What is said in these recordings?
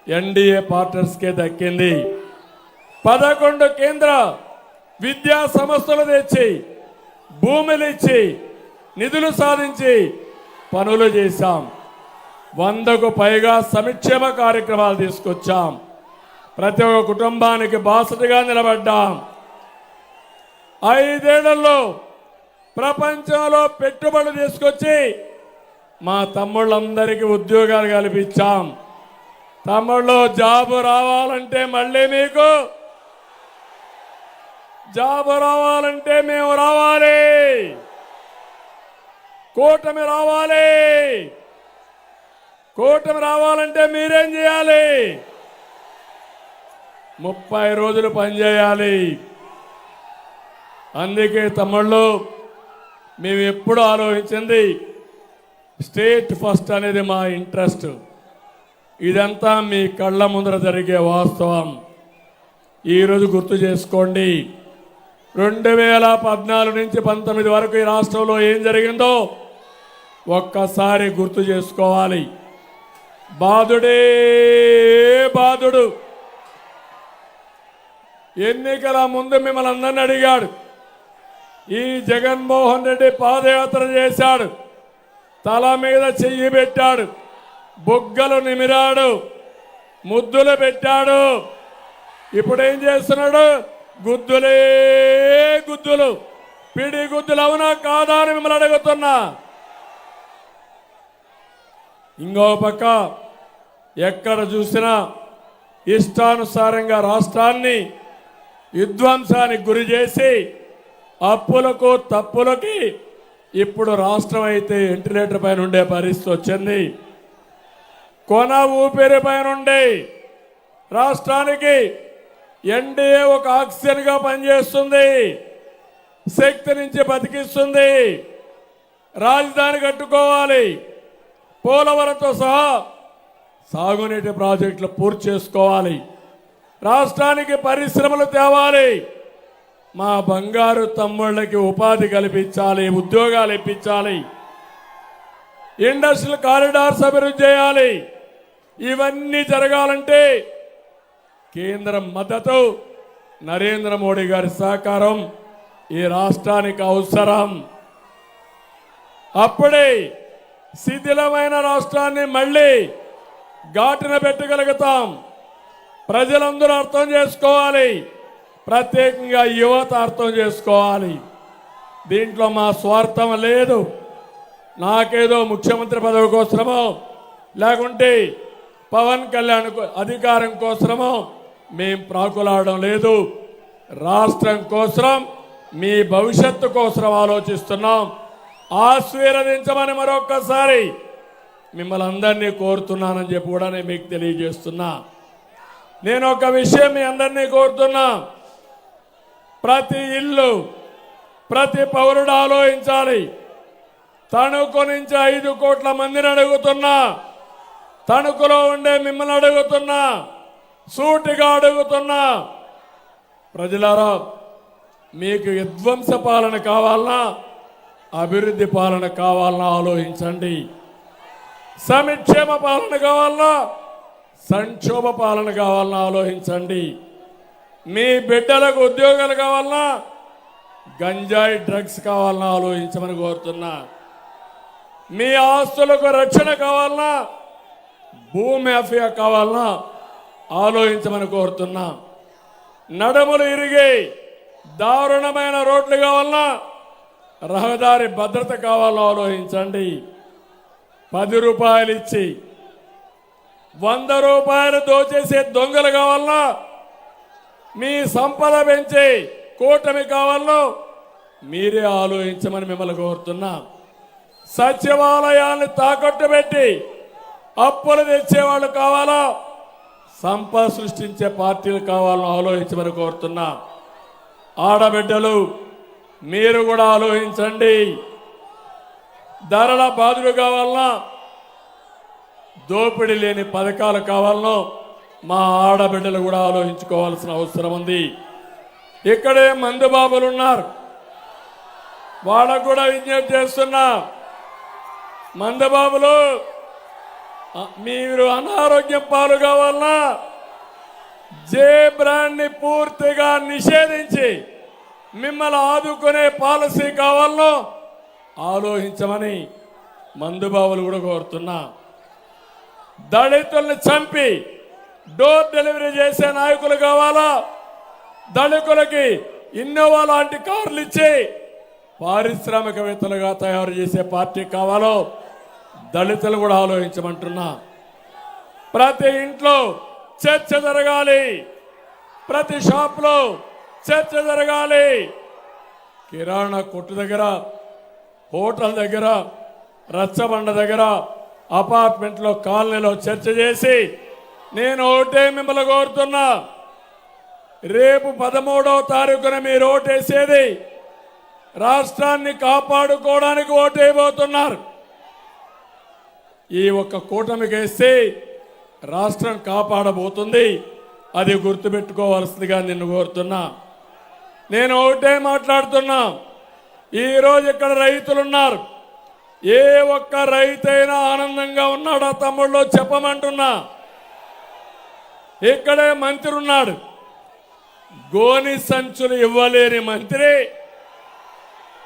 NDA పార్ట్నర్స్కే దక్కింది. 11 కేంద్ర విద్యా సంస్థలు తెచ్చి భూములు ఇచ్చి నిధులు సాధించి పనులు చేశాం. 100కు పైగా సంక్షేమ కార్యక్రమాలు తీసుకొచ్చాం. ప్రతి ఒక్క కుటుంబానికి బాసటగా నిలబడ్డాం. 5 ఏళ్లలో ప్రపంచంలో పెట్టుబడులు తీసుకొచ్చి మా తమ్ముళ్ళందరికీ ఉద్యోగాలు కల్పించాం. తమ్ముళ్ళు జాబు రావాలంటే మళ్ళీ మీకు జాబు రావాలంటే మేము రావాలి, కూటమి రావాలి. కూటమి రావాలంటే మీరేం చేయాలి? 30 రోజులు పనిచేయాలి. అందుకే తమ్ముళ్ళు మేము ఎప్పుడు ఆలోచించింది స్టేట్ ఫస్ట్ అనేది మా ఇంట్రెస్ట్. ఇదంతా మీ కళ్ళ ముందర జరిగే వాస్తవం. ఈరోజు గుర్తు చేసుకోండి, 2014 నుంచి 19 వరకు ఈ రాష్ట్రంలో ఏం జరిగిందో ఒక్కసారి గుర్తు చేసుకోవాలి. బాధుడే బాధుడు. ఎన్నికల ముందు మిమ్మల్ని అందరిని అడిగాడు. ఈ జగన్మోహన్ రెడ్డి పాదయాత్ర చేశాడు, తల మీద చెయ్యి పెట్టాడు, బుగ్గలు నిమిరాడు, ముద్దులు పెట్టాడు. ఇప్పుడు ఏం చేస్తున్నాడు? గుద్దులే గుద్దులు. పిడి గుద్దులు అవునా కాదా అని మిమ్మల్ని అడుగుతున్నా. ఇంకో పక్క ఎక్కడ చూసినా ఇష్టానుసారంగా రాష్ట్రాన్ని విధ్వంసానికి గురి చేసి అప్పులకు తప్పులకి ఇప్పుడు రాష్ట్రం అయితే వెంటిలేటర్ పైన ఉండే పరిస్థితి వచ్చింది. కొన ఊపిరి పైన ఉండే రాష్ట్రానికి ఎన్డీఏ ఒక ఆక్సిజన్గా పనిచేస్తుంది, శక్తి నుంచి బతికిస్తుంది. రాజధాని కట్టుకోవాలి, పోలవరంతో సహా సాగునీటి ప్రాజెక్టులు పూర్తి చేసుకోవాలి, రాష్ట్రానికి పరిశ్రమలు తేవాలి, మా బంగారు తమ్ముళ్ళకి ఉపాధి కల్పించాలి, ఉద్యోగాలు ఇప్పించాలి, ఇండస్ట్రియల్ కారిడార్స్ అభివృద్ధి చేయాలి. ఇవన్నీ జరగాలంటే కేంద్రం మద్దతు, నరేంద్ర మోడీ గారి సహకారం ఈ రాష్ట్రానికి అవసరం. అప్పుడే శిథిలమైన రాష్ట్రాన్ని మళ్ళీ ఘాటున పెట్టగలుగుతాం. ప్రజలందరూ అర్థం చేసుకోవాలి, ప్రత్యేకంగా యువత అర్థం చేసుకోవాలి. దీంట్లో మా స్వార్థం లేదు. నాకేదో ముఖ్యమంత్రి పదవి కోసమో లేకుంటే పవన్ కళ్యాణ్ అధికారం కోసమో మేం ప్రాకులాడడం లేదు. రాష్ట్రం కోసం, మీ భవిష్యత్తు కోసం ఆలోచిస్తున్నాం. ఆశీర్వదించమని మరొక్కసారి మిమ్మల్ని అందరినీ కోరుతున్నానని చెప్పి కూడా నేను మీకు తెలియజేస్తున్నా. నేను ఒక విషయం మీ అందరినీ కోరుతున్నా. ప్రతి ఇల్లు, ప్రతి పౌరుడు ఆలోచించాలి. తణుకు నుంచి 5 కోట్ల మందిని అడుగుతున్నా, తణుకులో ఉండే మిమ్మల్ని అడుగుతున్నా, సూటిగా అడుగుతున్నా. ప్రజలారా, మీకు విధ్వంస పాలన కావాలన్నా అభివృద్ధి పాలన కావాలన్నా ఆలోచించండి. సంక్షేమ పాలన కావాలన్నా సంక్షోభ పాలన కావాలన్నా ఆలోచించండి. మీ బిడ్డలకు ఉద్యోగాలు కావాలన్నా గంజాయి డ్రగ్స్ కావాలన్నా ఆలోచించమని కోరుతున్నా. మీ ఆస్తులకు రక్షణ కావాలన్నా భూమి మాఫియా కావాలన్నా ఆలోచించమని కోరుతున్నా. నడుములు ఇరిగి దారుణమైన రోడ్లు కావాలన్నా రహదారి భద్రత కావాలన్నా ఆలోచించండి. 10 రూపాయలు ఇచ్చి 100 రూపాయలు దోచేసే దొంగలు కావాలన్నా, మీ సంపద పెంచే కూటమి కావాలన్నా మీరే ఆలోచించమని మిమ్మల్ని కోరుతున్నా. సచివాలయాన్ని తాకట్టు పెట్టి అప్పులు తెచ్చేవాళ్ళు కావాలా, సంపద సృష్టించే పార్టీలు కావాలని ఆలోచించమని కోరుతున్నా. ఆడబిడ్డలు మీరు కూడా ఆలోచించండి. ధరల బాధలు కావాలన్నా, దోపిడీ లేని పథకాలు కావాలనో మా ఆడబిడ్డలు కూడా ఆలోచించుకోవాల్సిన అవసరం ఉంది. ఇక్కడే మందు బాబులు ఉన్నారు, వాళ్ళకు కూడా విజ్ఞప్తి చేస్తున్నా. మందు బాబులు మీరు అనారోగ్యం పాలు కావాలన్నా జే బ్రాండ్ ని పూర్తిగా నిషేధించి మిమ్మల్ని ఆదుకునే పాలసీ కావాలనో ఆలోచించమని మందుబాబులు కూడా కోరుతున్నా. దళితుల్ని చంపి డోర్ డెలివరీ చేసే నాయకులు కావాలా? దళితులకి ఇన్నోవా లాంటి కార్లు ఇచ్చి పారిశ్రామికవేత్తలుగా తయారు చేసే పార్టీ కావాలో దళితులు కూడా ఆలోచించమంటున్నా. ప్రతి ఇంట్లో చర్చ జరగాలి, ప్రతి షాప్లో చర్చ జరగాలి. కిరాణా కొట్టు దగ్గర, హోటల్ దగ్గర, రచ్చబండ దగ్గర, అపార్ట్మెంట్లో, కాలనీలో చర్చ చేసి నేను ఒకటే మిమ్మల్ని కోరుతున్నా. రేపు 13వ తారీఖున మీరు ఓటేసేది రాష్ట్రాన్ని కాపాడుకోవడానికి ఓటేయబోతున్నారు. ఈ ఒక్క కూటమికి వేస్తే రాష్ట్రం కాపాడబోతుంది. అది గుర్తుపెట్టుకోవాల్సిందిగా నిన్ను కోరుతున్నా. నేను ఒకటే మాట్లాడుతున్నా. ఈరోజు ఇక్కడ రైతులున్నారు. ఏ ఒక్క రైతైనా ఆనందంగా ఉన్నాడా తమ్ముళ్ళు చెప్పమంటున్నా. ఇక్కడే మంత్రి ఉన్నాడు. గోని సంచులు ఇవ్వలేని మంత్రి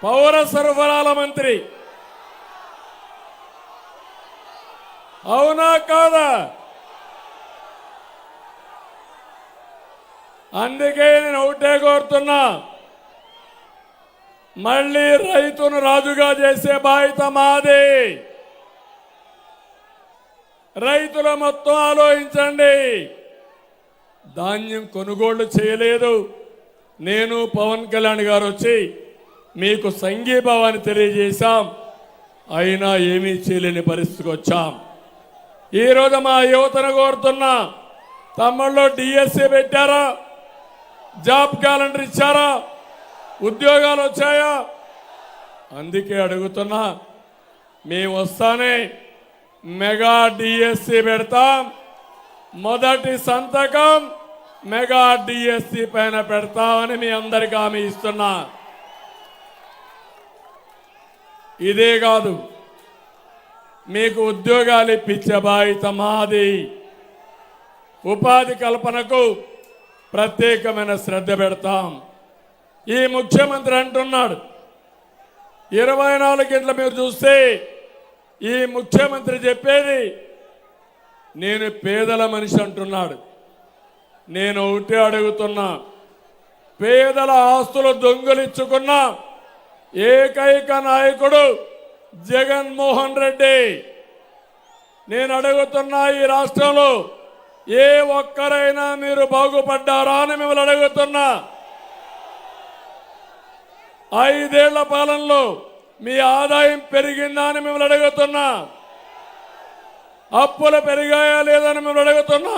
పౌర సరఫరాల మంత్రి. అవునా కాదా? అందుకే నేను ఒకటే కోరుతున్నా, మళ్ళీ రైతును రాజుగా చేసే బాధ్యత మాది. రైతులు మొత్తం ఆలోచించండి. ధాన్యం కొనుగోళ్లు చేయలేదు. నేను పవన్ కళ్యాణ్ గారు వచ్చి మీకు సంఘీభావాన్ని తెలియజేశాం. అయినా ఏమీ చేయలేని పరిస్థితికి వచ్చాం. ఈరోజు మా యువతను కోరుతున్నా, తమ్ముళ్ళు డిఎస్సీ పెట్టారా? జాబ్ క్యాలెండర్ ఇచ్చారా? ఉద్యోగాలు వచ్చాయా? అందుకే అడుగుతున్నా. మేము వస్తానే మెగా డిఎస్సీ పెడతాం. మొదటి సంతకం మెగా డిఎస్సీ పైన పెడతామని మీ అందరికీ హామీ ఇస్తున్నా. ఇదే కాదు, మీకు ఉద్యోగాలు ఇప్పించే బాధ్యత మాది. ఉపాధి కల్పనకు ప్రత్యేకమైన శ్రద్ధ పెడతాం. ఈ ముఖ్యమంత్రి అంటున్నాడు 24 గంటల మీరు చూస్తే ఈ ముఖ్యమంత్రి చెప్పేది నేను పేదల మనిషి అంటున్నాడు. నేను ఒకటే అడుగుతున్నా, పేదల ఆస్తులు దొంగలించుకున్న ఏకైక నాయకుడు జగన్మోహన్ రెడ్డి. నేను అడుగుతున్నా, ఈ రాష్ట్రంలో ఏ ఒక్కరైనా మీరు బాగుపడ్డారా అని మిమ్మల్ని అడుగుతున్నా. 5 ఏళ్ల పాలనలో మీ ఆదాయం పెరిగిందా అని మిమ్మల్ని అడుగుతున్నా. అప్పులు పెరిగాయా లేదని మిమ్మల్ని అడుగుతున్నా.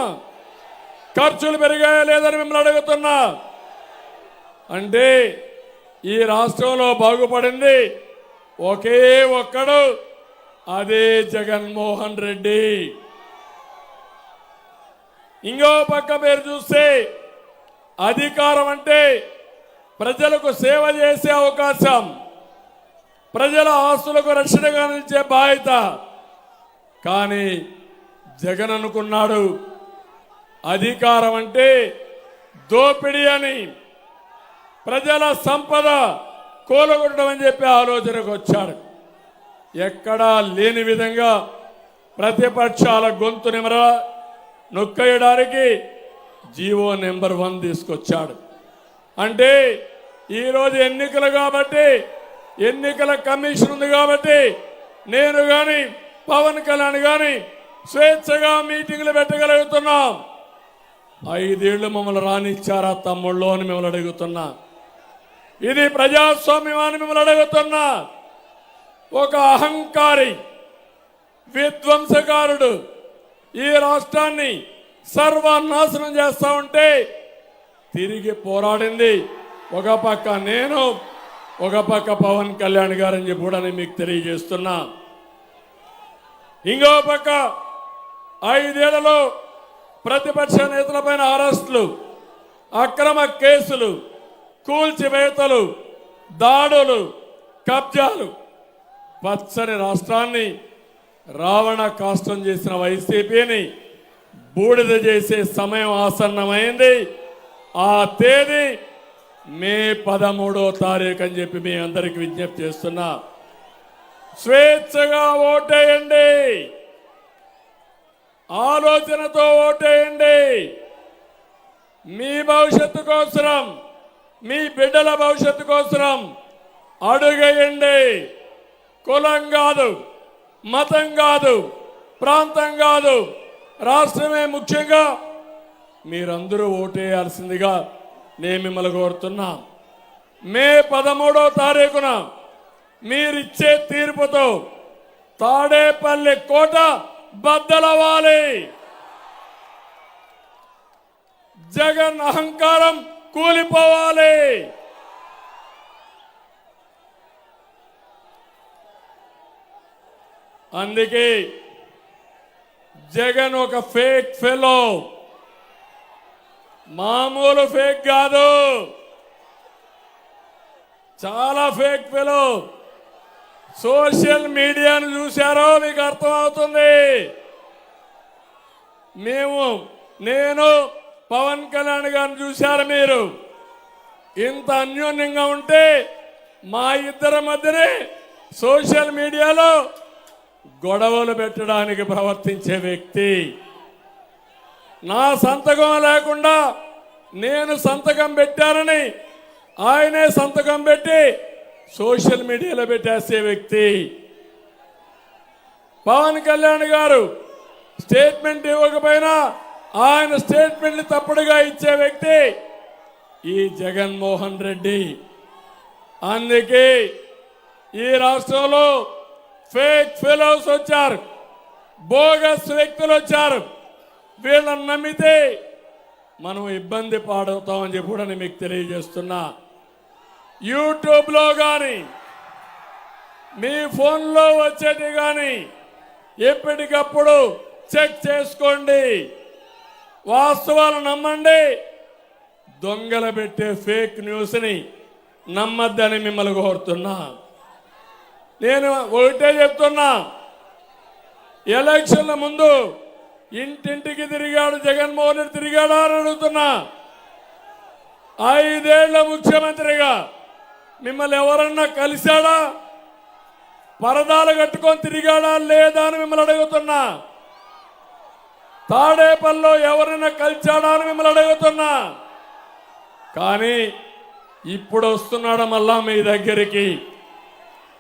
ఖర్చులు పెరిగాయా లేదని మిమ్మల్ని అడుగుతున్నా. అంటే ఈ రాష్ట్రంలో బాగుపడింది ఒకే ఒక్కడు, అదే జగన్మోహన్ రెడ్డి. ఇంకో పక్క మీరు చూస్తే అధికారం అంటే ప్రజలకు సేవ చేసే అవకాశం, ప్రజల ఆస్తులకు రక్షణగా నిలిచే బాధ్యత. కానీ జగన్ అనుకున్నాడు అధికారం అంటే దోపిడీ అని, ప్రజల సంపద కూలగొట్టడం అని చెప్పి ఆలోచనకు వచ్చాడు. ఎక్కడా లేని విధంగా ప్రతిపక్షాల గొంతు నొక్కేయడానికి జీవో నెంబర్ 1 తీసుకొచ్చాడు. అంటే ఈరోజు ఎన్నికలు కాబట్టి, ఎన్నికల కమిషన్ ఉంది కాబట్టి నేను కానీ పవన్ కళ్యాణ్ కానీ స్వేచ్ఛగా మీటింగ్లు పెట్టగలుగుతున్నాం. 5 ఏళ్లు మమ్మల్ని రానిచ్చారా తమ్ముళ్ళు అని మిమ్మల్ని అడుగుతున్నా. ఇది ప్రజాస్వామ్యాన్ని మిమ్మల్ని అడుగుతున్నా. ఒక అహంకారి విధ్వంసకారుడు ఈ రాష్ట్రాన్ని సర్వనాశనం చేస్తా ఉంటే తిరిగి పోరాడింది ఒక పక్క నేను, ఒక పక్క పవన్ కళ్యాణ్ గారని చెప్పి కూడా మీకు తెలియజేస్తున్నా. ఇంకో పక్క 5 ఏళ్లలో ప్రతిపక్ష నేతలపైన అరెస్టులు, అక్రమ కేసులు, కూల్చివేతలు, దాడులు, కబ్జాలు. పచ్చని రాష్ట్రాన్ని రావణ కాష్టం చేసిన వైసీపీని బూడిద చేసే సమయం ఆసన్నమైంది. ఆ తేదీ మే 13వ తారీఖు అని చెప్పి మీ అందరికి విజ్ఞప్తి చేస్తున్నా. స్వేచ్ఛగా ఓటేయండి, ఆలోచనతో ఓటేయండి. మీ భవిష్యత్తు కోసరం, మీ బిడ్డల భవిష్యత్తు కోసరం అడుగేయండి. కులం కాదు, మతం కాదు, ప్రాంతం కాదు, రాష్ట్రమే ముఖ్యంగా మీరందరూ ఓటేయాల్సిందిగా నేను మిమ్మల్ని కోరుతున్నా. మే 13వ తారీఖున మీరిచ్చే తీర్పుతో తాడేపల్లి కోట బద్దలవ్వాలి. జగన్ అహంకారం కూలిపోవాలి. అందుకే జగన్ ఒక ఫేక్ ఫెలో, మామూలు ఫేక్ కాదు, చాలా ఫేక్ ఫెలో. సోషల్ మీడియాను చూశారో మీకు అర్థమవుతుంది. నేను పవన్ కళ్యాణ్ గారిని చూశారు మీరు. ఇంత అన్యోన్యంగా ఉంటే మా ఇద్దరి మధ్యనే సోషల్ మీడియాలో గొడవలు పెట్టడానికి ప్రవర్తించే వ్యక్తి. నా సంతకం లేకుండా నేను సంతకం పెట్టానని ఆయనే సంతకం పెట్టి సోషల్ మీడియాలో పెట్టేసే వ్యక్తి. పవన్ కళ్యాణ్ గారు స్టేట్మెంట్ ఇవ్వకపోయినా ఆయన స్టేట్మెంట్ తప్పుడుగా ఇచ్చే వ్యక్తి ఈ జగన్మోహన్ రెడ్డి. అందుకే ఈ రాష్ట్రంలో ఫేక్ ఫెలోస్ వచ్చారు, బోగస్ వ్యక్తులు వచ్చారు. వీళ్ళని నమ్మితే మనం ఇబ్బంది పాడవుతామని చెప్పి కూడా నేను మీకు తెలియజేస్తున్నా. యూట్యూబ్లో కానీ మీ ఫోన్లో వచ్చేటి కానీ ఎప్పటికప్పుడు చెక్ చేసుకోండి, వాస్తవాలు నమ్మండి. దొంగలు పెట్టే ఫేక్ న్యూస్ని నమ్మద్దని మిమ్మల్ని కోరుతున్నా. నేను ఒకటే చెప్తున్నా, ఎలక్షన్ల ముందు ఇంటింటికి తిరిగాడు జగన్మోహన్ రెడ్డి, తిరిగాడా అని అడుగుతున్నా. 5 ఏళ్ల ముఖ్యమంత్రిగా మిమ్మల్ని ఎవరన్నా కలిశాడా? పరదాలు కట్టుకొని తిరిగాడా లేదా అని మిమ్మల్ని అడుగుతున్నా. తాడేపల్లిలో ఎవరైనా కలిశాడా అని మిమ్మల్ని అడుగుతున్నా. కానీ ఇప్పుడు వస్తున్నాడు మళ్ళా మీ దగ్గరికి.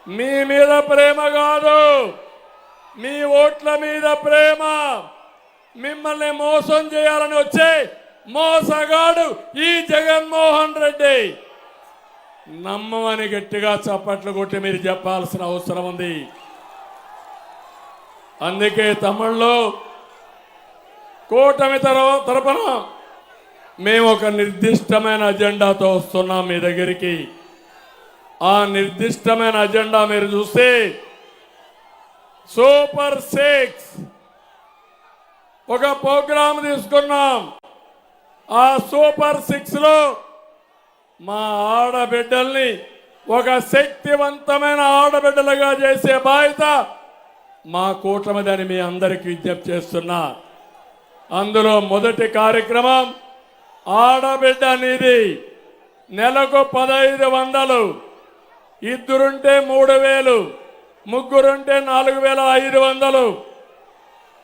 మీ మీద ప్రేమ కాదు, మీ ఓట్ల మీద ప్రేమ. మిమ్మల్ని మోసం చేయాలని వచ్చే మోసగాడు ఈ జగన్మోహన్ రెడ్డి. నమ్మమని గట్టిగా చప్పట్లు కొట్టి మీరు చెప్పాల్సిన అవసరం ఉంది. అందుకే తమిళ్లో కూటమి తరపున మేము ఒక నిర్దిష్టమైన అజెండాతో వస్తున్నాం మీ దగ్గరికి. ఆ నిర్దిష్టమైన అజెండా మీరు చూస్తే సూపర్ 6 ఒక ప్రోగ్రాం తీసుకున్నాం. ఆ సూపర్ 6లో మా ఆడబిడ్డల్ని ఒక శక్తివంతమైన ఆడబిడ్డలుగా చేసే బాధ్యత మా కూటమిదని మీ అందరికీ విజ్ఞప్తి చేస్తున్నా. అందులో మొదటి కార్యక్రమం ఆడబిడ్డ నిధి. నెలకు 1500, ఇద్దరుంటే 3000, ముగ్గురుంటే 4500,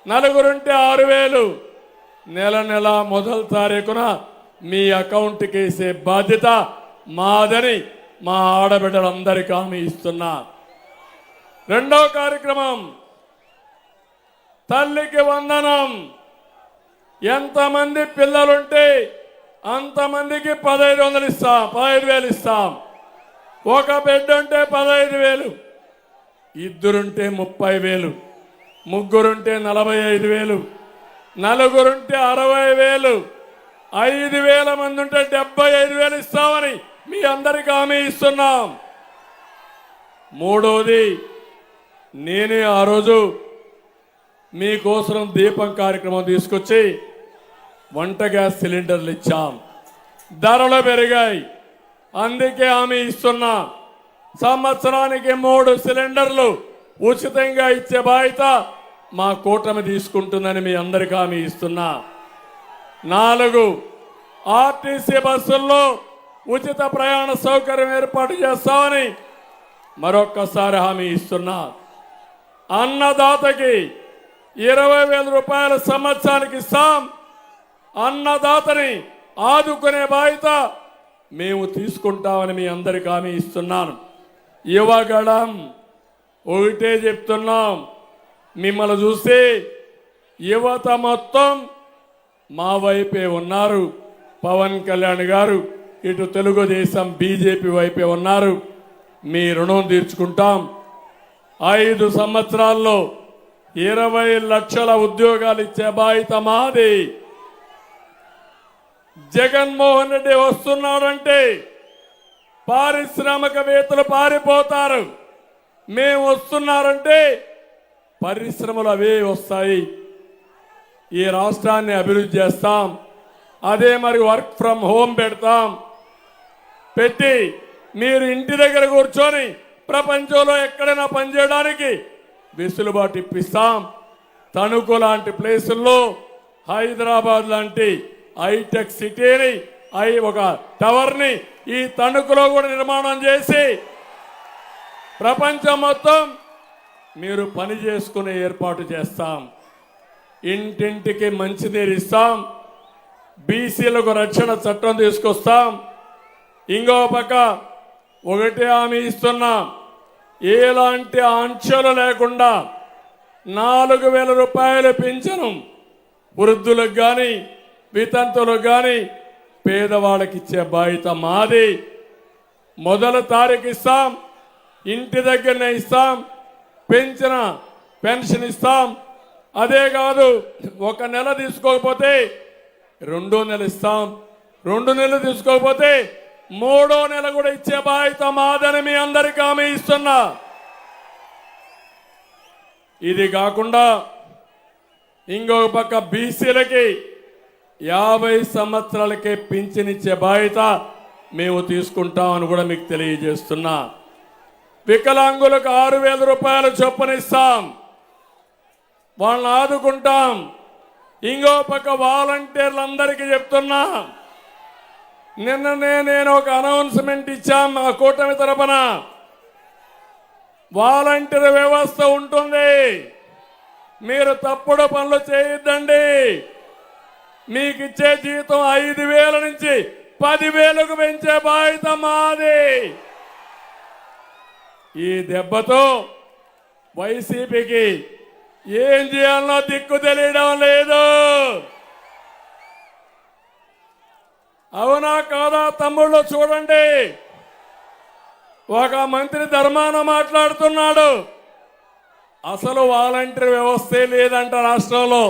నలుగురుంటే 6000. నెల నెల మొదటి తారీఖున మీ అకౌంట్కి వేసే బాధ్యత మాదని మా ఆడబిడ్డలందరికీ హామీ ఇస్తున్నా. రెండో కార్యక్రమం తల్లికి వందనం. ఎంతమంది పిల్లలుంటే అంతమందికి 1500 ఇస్తాం, 15,000 ఇస్తాం. ఒక బిడ్డ ఉంటే 15,000, ఇద్దరుంటే 30,000, ముగ్గురుంటే 45,000, నలుగురుంటే 60,000, 5,000 మంది ఉంటే 75,000 ఇస్తామని మీ అందరికీ హామీ ఇస్తున్నాం. మూడోది, నేనే ఆ రోజు మీకోసం దీపం కార్యక్రమం తీసుకొచ్చి వంట గ్యాస్ సిలిండర్లు ఇచ్చాం. ధరలు పెరిగాయి, అందుకే హామీ ఇస్తున్నా. సంవత్సరానికి 3 సిలిండర్లు ఉచితంగా ఇచ్చే బాధ్యత మా కూటమి తీసుకుంటుందని మీ అందరికీ హామీ ఇస్తున్నా. 4 ఆర్టీసీ బస్సుల్లో ఉచిత ప్రయాణ సౌకర్యం ఏర్పాటు చేస్తామని మరొక్కసారి హామీ ఇస్తున్నా. అన్నదాతకి 20,000 రూపాయల సంవత్సరానికి ఇస్తాం. అన్నదాతని ఆదుకునే బాధ్యత మేము తీసుకుంటామని మీ అందరికీ హామీ ఇస్తున్నాను. యువగళం ఒకటే చెప్తున్నాం, మిమ్మల్ని చూసి యువత మొత్తం మా వైపే ఉన్నారు. పవన్ కళ్యాణ్ గారు ఇటు తెలుగుదేశం బీజేపీ వైపే ఉన్నారు. మీ రుణం తీర్చుకుంటాం. 5 సంవత్సరాల్లో 20 లక్షల ఉద్యోగాలు ఇచ్చే బాధ్యత మాది. జగన్మోహన్ రెడ్డి వస్తున్నాడంటే పారిశ్రామికవేత్తలు పారిపోతారు. మేము వస్తున్నారంటే పరిశ్రమలు అవే వస్తాయి. ఈ రాష్ట్రాన్ని అభివృద్ధి చేస్తాం. అదే మరి వర్క్ ఫ్రమ్ హోమ్ పెట్టి మీరు ఇంటి దగ్గర కూర్చొని ప్రపంచంలో ఎక్కడైనా పనిచేయడానికి వెసులుబాటు ఇప్పిస్తాం. తణుకు లాంటి ప్లేసుల్లో, హైదరాబాద్ లాంటి హైటెక్ సిటీని ఒక టవర్ని ఈ తణుకులో కూడా నిర్మాణం చేసి ప్రపంచం మొత్తం మీరు పని చేసుకునే ఏర్పాటు చేస్తాం. ఇంటింటికి మంచినీరు ఇస్తాం. బీసీలకు రక్షణ చట్టం తీసుకొస్తాం. ఇంకో పక్క ఒకటే హామీ ఇస్తున్నాం, ఎలాంటి ఆంక్షలు లేకుండా 4,000 రూపాయలు పింఛను వృద్ధులకు కానీ వితంతులకు కానీ పేదవాళ్ళకి ఇచ్చే బాధ్యత మాది. మొదటి తారీఖు ఇస్తాం, ఇంటి దగ్గరనే ఇస్తాం, పెంచిన పెన్షన్ ఇస్తాం. అదే కాదు, 1 నెల తీసుకోకపోతే 2వ నెల ఇస్తాం, 2 నెలలు తీసుకోకపోతే 3వ నెల కూడా ఇచ్చే బాధ్యత మాదని మీ అందరికీ హామీ ఇస్తున్నా. ఇది కాకుండా ఇంకొక పక్క బీసీలకి 50 సంవత్సరాలకే పింఛనిచ్చే బాధ్యత మేము తీసుకుంటామని కూడా మీకు తెలియజేస్తున్నా. వికలాంగులకు 6,000 రూపాయలు చొప్పునిస్తాం, వాళ్ళని ఆదుకుంటాం. ఇంకో పక్క వాలంటీర్లందరికీ చెప్తున్నా, నిన్ననే నేను ఒక అనౌన్స్మెంట్ ఇచ్చాం మా కూటమి తరపున. వాలంటీర్ వ్యవస్థ ఉంటుంది, మీరు తప్పుడు పనులు చేయొద్దండి. మీకు ఇచ్చే జీతం 5,000 నుంచి 10,000కు పెంచే బాధ్యత మాది. ఈ దెబ్బతో వైసీపీకి ఏం చేయాలనో దిక్కు తెలియడం లేదు. అవునా కాదా తమ్ముళ్ళు? చూడండి, ఒక మంత్రి ధర్మాన మాట్లాడుతున్నాడు, అసలు వాలంటీర్ వ్యవస్థే లేదంట రాష్ట్రంలో.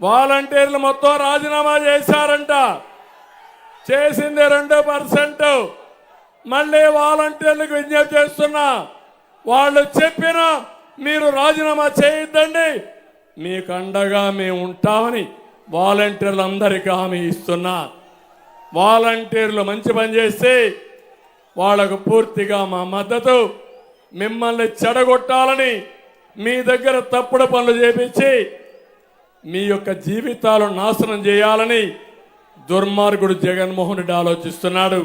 వాలంటీర్లు మొత్తం రాజీనామా చేశారంట. చేసింది 2%. మళ్ళీ వాలంటీర్లకు విజ్ఞప్తి చేస్తున్నా, వాళ్ళు చెప్పిన మీరు రాజీనామా చేయొద్దండి, మీకు అండగా మేము ఉంటామని వాలంటీర్లందరికీ హామీ ఇస్తున్నా. వాలంటీర్లు మంచి పని చేస్తే వాళ్ళకు పూర్తిగా మా మద్దతు. మిమ్మల్ని చెడగొట్టాలని, మీ దగ్గర తప్పుడు పనులు చేపించి మీ యొక్క జీవితాలు నాశనం చేయాలని దుర్మార్గుడు జగన్మోహన్ రెడ్డి ఆలోచిస్తున్నాడు.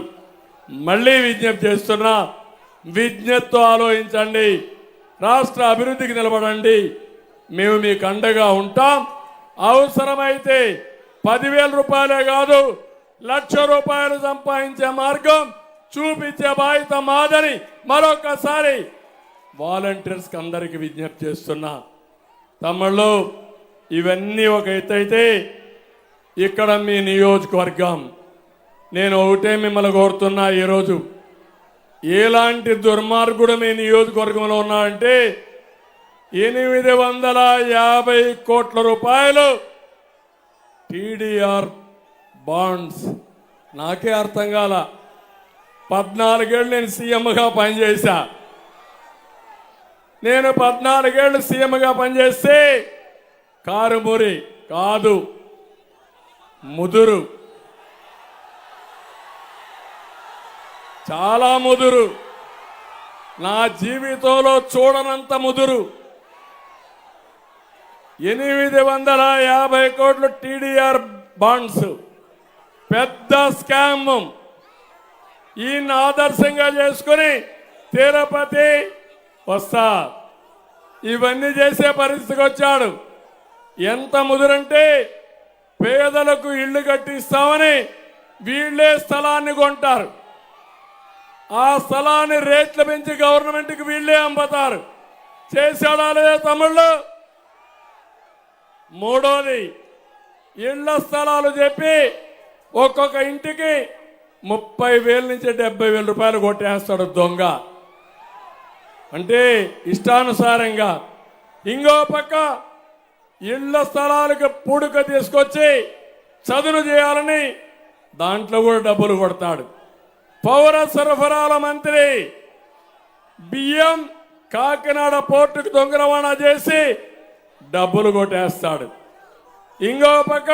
మళ్ళీ విజ్ఞప్తి చేస్తున్నా, విజ్ఞప్తితో ఆలోచించండి, రాష్ట్ర అభివృద్ధికి నిలబడండి. మేము మీకు అండగా ఉంటాం. అవసరమైతే 10,000 రూపాయలే కాదు, 1,00,000 రూపాయలు సంపాదించే మార్గం చూపించే బాధ్యత మాదని మరొకసారి వాలంటీర్స్కి అందరికీ విజ్ఞప్తి చేస్తున్నా. తమ్ముళ్ళు, ఇవన్నీ ఒక ఎత్తైతే ఇక్కడ మీ నియోజకవర్గం, నేను ఒకటే మిమ్మల్ని కోరుతున్నా, ఈరోజు ఎలాంటి దుర్మార్గుడు మీ నియోజకవర్గంలో ఉన్నాడంటే 850 కోట్ల రూపాయలు టీడీఆర్ బాండ్స్. నాకే అర్థం కాల. 14 ఏళ్ళు నేను సీఎంగా పనిచేశా. నేను 14 ఏళ్ళు సీఎంగా పనిచేస్తే కారుమూరి కాదు, ముదురు, చాలా ముదురు. నా జీవితంలో చూడనంత ముదురు 850 కోట్లు టీడీఆర్ బాండ్స్ పెద్ద స్కామ్. ఈయన ఆదర్శంగా చేసుకుని తిరుపతి వస్తా ఇవన్నీ చేసే పరిస్థితికి వచ్చాడు. ఎంత ముదురంటే పేదలకు ఇళ్లు కట్టిస్తామని వీళ్లే స్థలాన్ని కొంటారు. ఆ స్థలాన్ని రేట్లు పెంచి గవర్నమెంట్కి వీళ్లే అమ్ముతారు. చేశాడా లేదా తమ్ముళ్ళు? మూడోది, ఇళ్ల స్థలాలు చెప్పి ఒక్కొక్క ఇంటికి 30,000 నుంచి 70,000 రూపాయలు కొట్టేస్తాడు దొంగ. అంటే ఇష్టానుసారంగా. ఇంకో పక్క ఇళ్ల స్థలాలకు పూడుక తీసుకొచ్చి చదును చేయాలని దాంట్లో కూడా డబ్బులు కొడతాడు. పౌర సరఫరాల మంత్రి బియ్యం కాకినాడ పోర్టుకు దొంగ రవాణా చేసి డబ్బులు కొట్టేస్తాడు. ఇంకో పక్క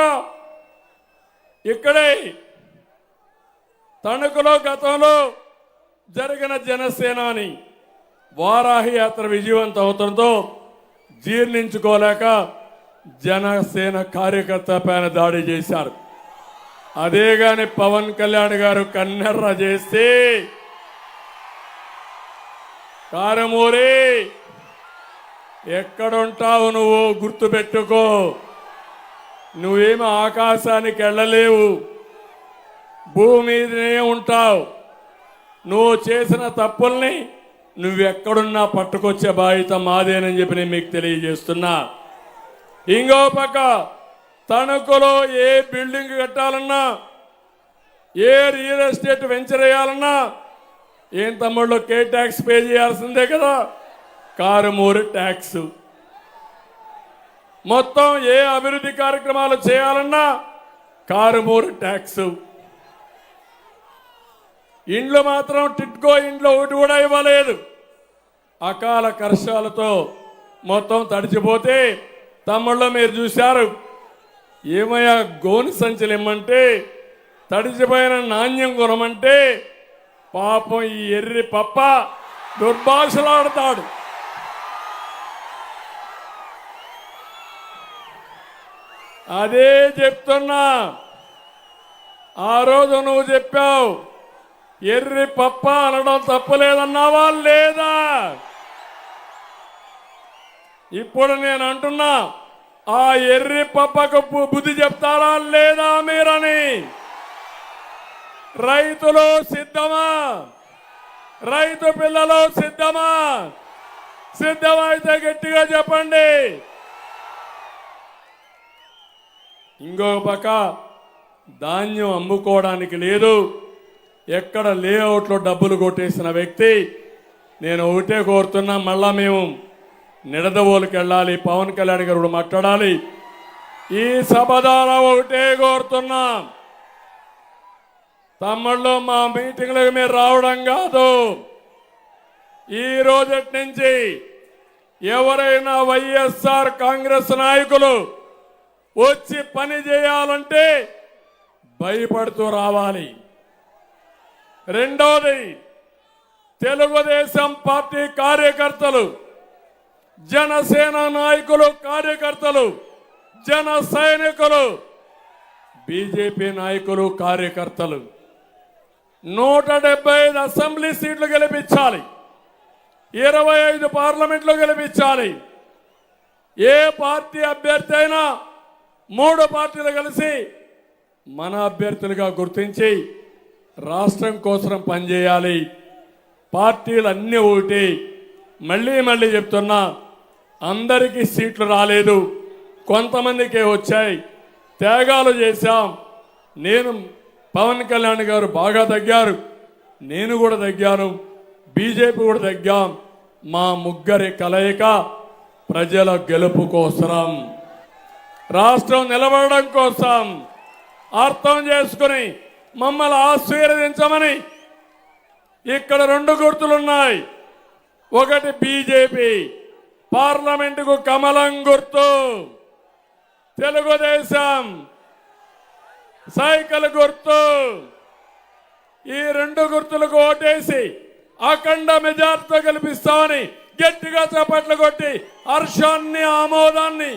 ఇక్కడే తణుకులో గతంలో జరిగిన జనసేనాని వారాహి యాత్ర విజయవంతం అవుతుందో జీర్ణించుకోలేక జనసేన కార్యకర్త పైన దాడి చేశారు. అదే గాని పవన్ కళ్యాణ్ గారు కన్నెర్ర చేస్తే కారమూరి ఎక్కడుంటావు నువ్వు గుర్తుపెట్టుకో. నువ్వేమి ఆకాశానికి వెళ్ళలేవు, భూమి మీదనే ఉంటావు. నువ్వు చేసిన తప్పుల్ని నువ్వెక్కడున్నా పట్టుకొచ్చే బాధ్యత మాదేనని చెప్పి నేను మీకు తెలియజేస్తున్నా. ఇంకో పక్క తణుకులో ఏ బిల్డింగ్ కట్టాలన్నా, ఏ రియల్ ఎస్టేట్ వెంచర్ వేయాలన్నా ఏం తమ్ముళ్ళు కే ట్యాక్స్ పే చేయాల్సిందే కదా. కారుమూరి ట్యాక్స్. మొత్తం ఏ అభివృద్ధి కార్యక్రమాలు చేయాలన్నా కారుమూరి ట్యాక్స్. ఇండ్లు మాత్రం టిట్కో ఇంట్లో ఒకటి కూడా ఇవ్వలేదు. అకాల వర్షాలతో మొత్తం తడిచిపోతే తమ్ముళ్ళు మీరు చూశారు. ఏమయ్యా గోని సంచులు ఇమ్మంటే తడిచిపోయిన నాణ్యం కొనమంటే పాపం ఈ ఎర్రి పప్ప దుర్భాషలాడతాడు. అదే చెప్తున్నా. ఆ రోజు నువ్వు చెప్పావు ఎర్రి పప్ప అనడం తప్పులేదన్నావా లేదా? ఇప్పుడు నేను అంటున్నా, ఆ ఎర్రి పప్పకు బుద్ధి చెప్తారా లేదా మీరని. రైతులు సిద్ధమా? రైతు పిల్లలు సిద్ధమా? సిద్ధమైతే గట్టిగా చెప్పండి. ఇంకో పక్క ధాన్యం అమ్ముకోవడానికి లేదు. ఎక్కడ లేఅవుట్లో డబ్బులు కొట్టేసిన వ్యక్తి. నేను ఒకటే కోరుతున్నా, మళ్ళా మేము నిడదవోలుకి వెళ్ళాలి, పవన్ కళ్యాణ్ గారు మాట్లాడాలి. ఈ సభ ద్వారా ఒకటే కోరుతున్నా, తమ్ముళ్ళు మా మీటింగ్లకు మీరు రావడం కాదు. ఈ రోజటి నుంచి ఎవరైనా వైఎస్ఆర్ కాంగ్రెస్ నాయకులు వచ్చి పని చేయాలంటే భయపడుతూ రావాలి. రెండోది, తెలుగుదేశం పార్టీ కార్యకర్తలు, జనసేన నాయకులు కార్యకర్తలు, జన సైనికులు, బీజేపీ నాయకులు కార్యకర్తలు 175 అసెంబ్లీ సీట్లు గెలిపించాలి, 25 పార్లమెంట్లో గెలిపించాలి. ఏ పార్టీ అభ్యర్థి అయినా 3 పార్టీలు కలిసి మన అభ్యర్థులుగా గుర్తించి రాష్ట్రం కోసం పనిచేయాలి. పార్టీలు అన్నీ ఒకటి. మళ్ళీ మళ్ళీ చెప్తున్నా, అందరికీ సీట్లు రాలేదు, కొంతమందికే వచ్చాయి. త్యాగాలు చేశాం. నేను పవన్ కళ్యాణ్ గారు బాగా తగ్గారు, నేను కూడా తగ్గాను, బీజేపీ కూడా తగ్గాం. మా ముగ్గురి కలయిక ప్రజల గెలుపు కోసం, రాష్ట్రం నిలబడడం కోసం అర్థం చేసుకుని మమ్మల్ని ఆశీర్వదించమని ఇక్కడ 2 గుర్తులున్నాయి. ఒకటి బీజేపీ, పార్లమెంటుకు కమలం గుర్తు. తెలుగుదేశం సైకిల్ గుర్తు. ఈ 2 గుర్తులకు ఓటేసి అఖండ మెజార్టీతో గెలిపిస్తామని గట్టిగా చప్పట్లు కొట్టి హర్షాన్ని ఆమోదాన్ని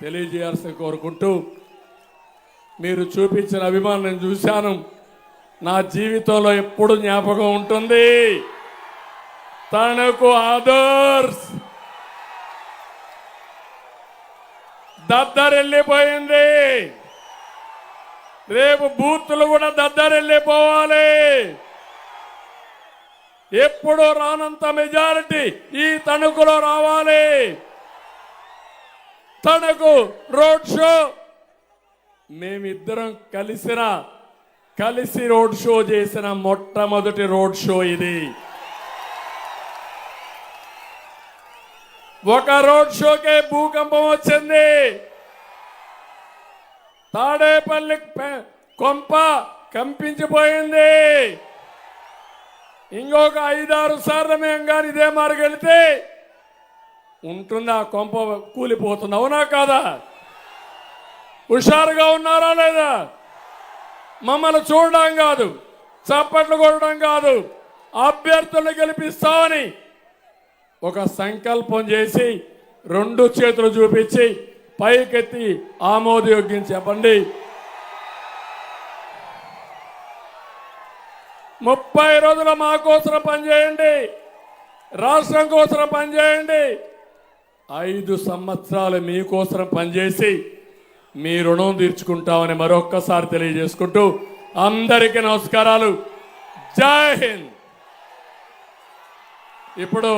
తెలియజేయాల్సి కోరుకుంటూ, మీరు చూపించిన అభిమానం నేను చూశాను. నా జీవితంలో ఎప్పుడు జ్ఞాపకం ఉంటుంది. తనకు ఆదర్శ్ దద్దరెళ్ళిపోయింది. రేపు బూతులు కూడా దద్దరెళ్ళిపోవాలి. ఎప్పుడో రానంత మెజారిటీ ఈ తణుకులో రావాలి. తణుకు రోడ్ షో మేమిద్దరం కలిసి రోడ్ షో చేసిన మొట్టమొదటి రోడ్ షో ఇది. ఒక రోడ్ షోకే భూకంపం వచ్చింది. తాడేపల్లి కొంప కంపించిపోయింది. ఇంకొక 5-6 సార్లు మేము కానీ ఇదే మార్గం వెళితే ఉంటుంది, ఆ కొంప కూలిపోతుంది. అవునా కాదా? హుషారుగా ఉన్నారా లేదా? మమ్మల్ని చూడడం కాదు, చప్పట్లు కొట్టడం కాదు, అభ్యర్థులను గెలిపిస్తామని ఒక సంకల్పం చేసి 2 చేతులు చూపించి పైకెత్తి ఆమోదయోగ్యం చెప్పండి. 30 రోజులు మా కోసం పనిచేయండి, రాష్ట్రం కోసం పనిచేయండి. 5 సంవత్సరాలు మీకోసం పనిచేసి మీ రుణం తీర్చుకుంటామని మరొక్కసారి తెలియజేసుకుంటూ అందరికీ నమస్కారాలు. జై హింద్. ఇప్పుడు